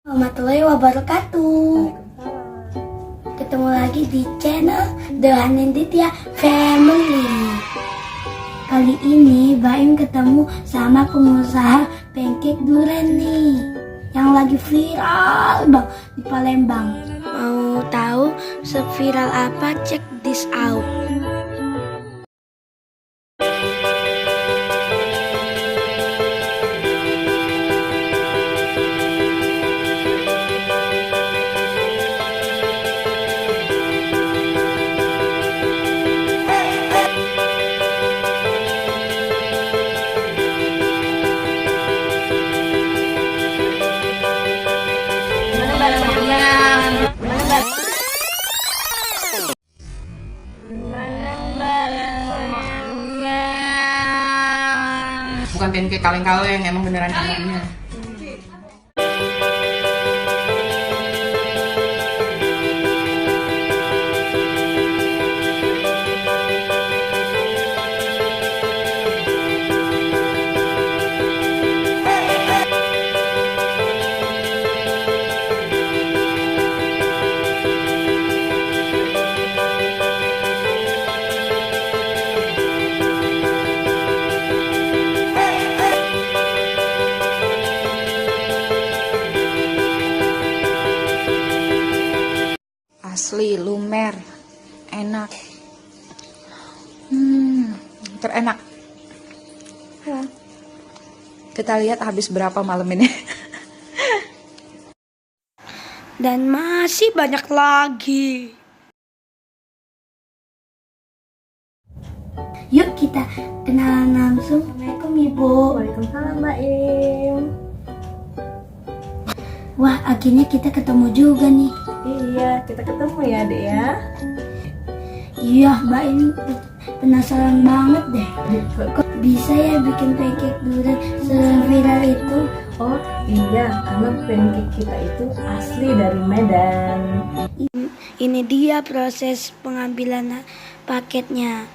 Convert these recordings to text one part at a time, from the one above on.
Warahmatullahi wabarakatuh. Ketemu lagi di channel The Haninditya Family. Kali ini Baim ketemu sama pengusaha pancake durian nih, yang lagi viral bang di Palembang. Mau tahu seviral apa? Check this out. Bukan pancake kaleng-kaleng, emang beneran kamarnya. Asli, lumer, enak, terenak. Ya. Kita lihat habis berapa malam ini. Dan masih banyak lagi. Yuk kita kenalan langsung. Assalamualaikum Ibu. Waalaikumsalam Mbak Im. Wah, akhirnya kita ketemu juga nih. Iya, kita ketemu ya Dek ya. Iya, Mbak ini penasaran banget deh. Kok bisa ya bikin pancake durian seviral itu? Oh iya, karena pancake kita itu asli dari Medan. Ini dia proses pengambilan paketnya.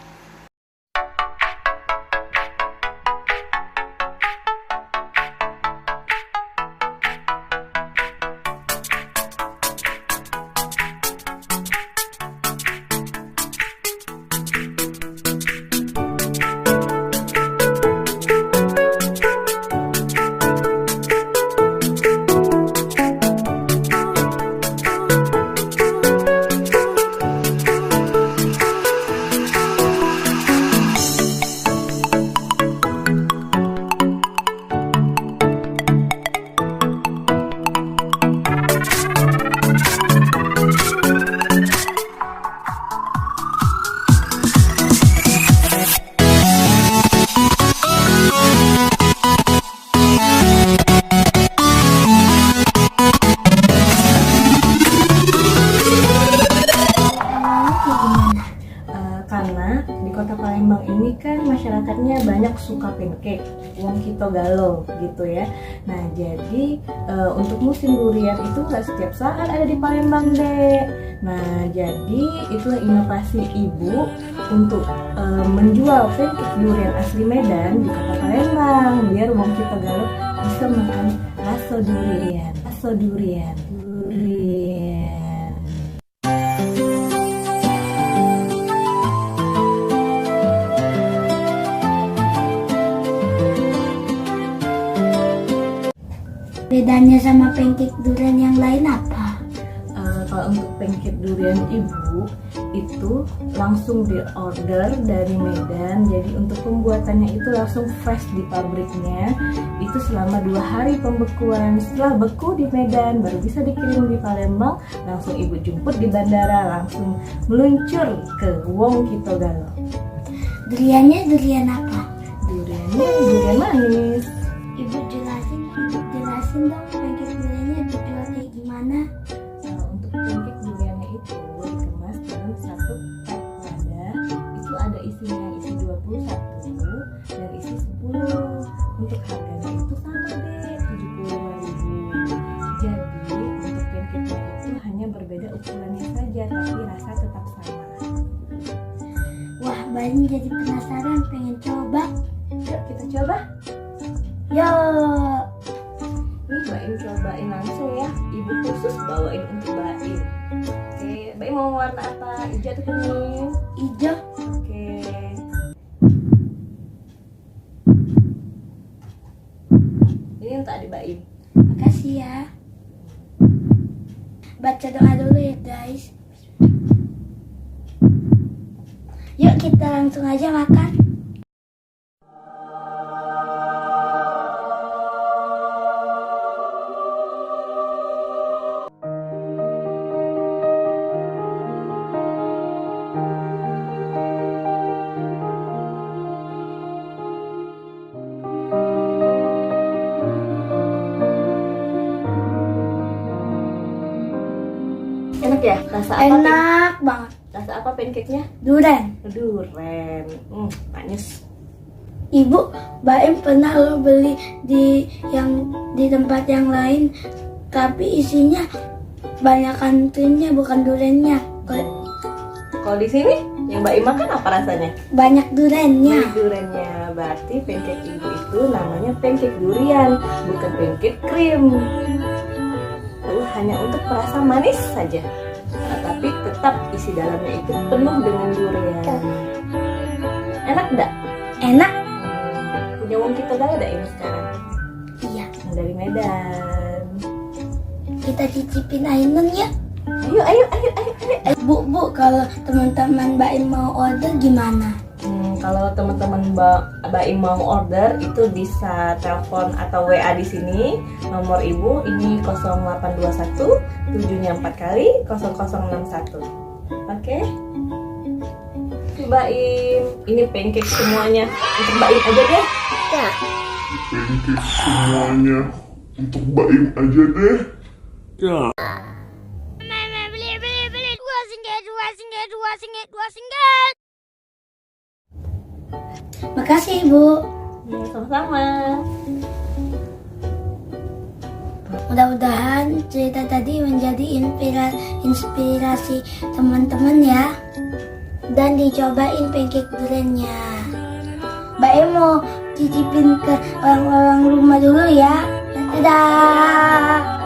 Karena di kota Palembang ini kan masyarakatnya banyak suka pancake, wong kita galau gitu ya. Nah jadi untuk musim durian itu nggak setiap saat ada di Palembang Dek. Nah jadi itulah inovasi ibu untuk menjual pancake durian asli Medan di kota Palembang, biar wong kita galau bisa makan rasa durian. Bedanya sama pancake durian yang lain apa? Kalau untuk pancake durian ibu itu langsung diorder dari Medan, jadi untuk pembuatannya itu langsung fresh di pabriknya. Itu selama 2 hari pembekuan. Setelah beku di Medan baru bisa dikirim di Palembang. Langsung ibu jemput di bandara, langsung meluncur ke Wong Kito Galuh. Duriannya durian apa? Duriannya durian manis. Ibu jelasin dong pancake duriannya dijual kayak gimana? Untuk pancake duriannya itu dikemas dalam satu pack wadah. Itu ada isinya, isi 21 dan isi 10. Untuk harganya itu sama deh, 75.000. Jadi untuk pancake-nya itu hanya berbeda ukurannya saja, tapi rasa tetap sama. Wah, Baim jadi penasaran, pengen coba. Yuk kita coba. Yo. Nih Mbak Im cobain langsung ya. bawain untuk Baim. Oke, Baim mau warna apa? Hijau atau kuning? Hijau. Oke. Ini untuk adik Baim. Makasih ya. Baca doa dulu ya guys. Yuk kita langsung aja makan. Enak ya? Rasa apa? Enak banget. Rasa apa pancake-nya? Durian. Durian. Manis. Ibu, Baim pernah lo beli di tempat yang lain, tapi isinya banyak kantinnya bukan duriannya. Kalau di sini yang Baim makan apa rasanya? Banyak duriannya. Duriannya. Berarti pancake ibu itu namanya pancake durian, bukan pancake krim. Hanya untuk perasa manis saja. Nah, tapi tetap isi dalamnya itu penuh dengan durian. Enak enggak? Enak. Punya uang kita gak ada ini sekarang? Iya. Yang dari Medan. Kita cicipin Ainun ya. Ayo. Bu, kalau teman-teman Baim mau order gimana? Kalau teman-teman Baim mau order itu bisa telepon atau WA di sini. Nomor ibu ini 0821 7-nya 4 kali 0061. Oke? Baim, ini pancake semuanya untuk Baim aja deh. Ya. Pancake semuanya untuk Baim aja deh. Ya. Makasih Ibu. Sama-sama. Mudah-mudahan cerita tadi menjadi inspirasi teman-teman ya. Dan dicobain pancake duriannya. Baim mau cicipin ke orang-orang rumah dulu ya. Dadah.